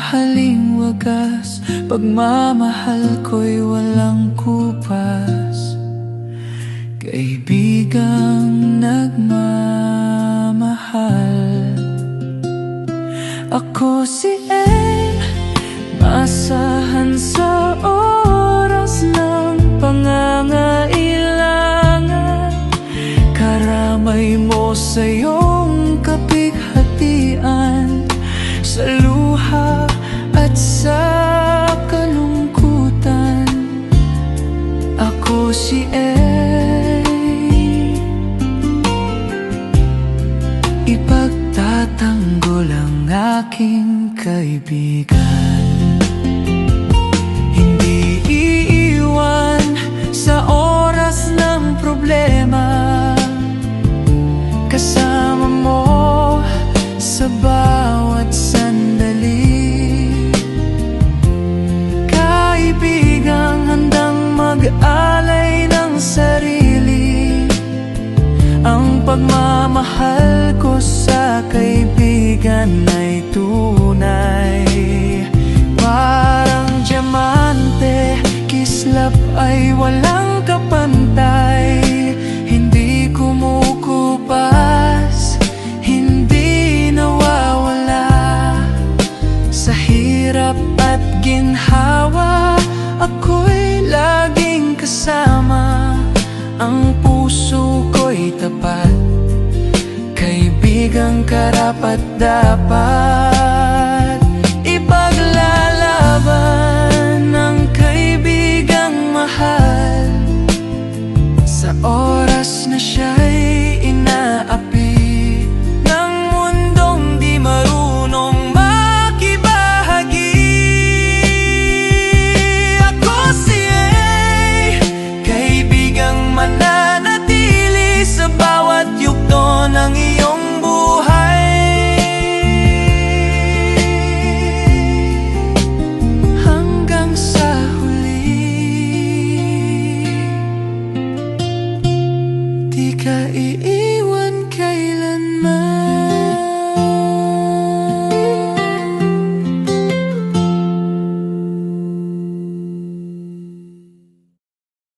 mahaling wagas, pagmamahal ko'y walang kupas. Kaibigang nagmamahal. Ako si El, maasahan sa oras ng pangangailangan. Karamay mo sa iyong kapighatian, sa luha at sa kalungkutan. Ako si El, ipagtatanggol ang aking kaibigan. Hindi iiwan sa oras ng problema, kasama mo sa bawat sandali. Kaibigang handang mag-alay ng sarili. Ang pagmamahal ko sa kaibigan ay tunay. Parang diamante, kislap ay walang kapantay. Hindi kumukupas, hindi nawawala. Sa hirap at ginhawa, ako'y laging kasama. Ang puso ko'y tapat, kaibigang karapat-dapat.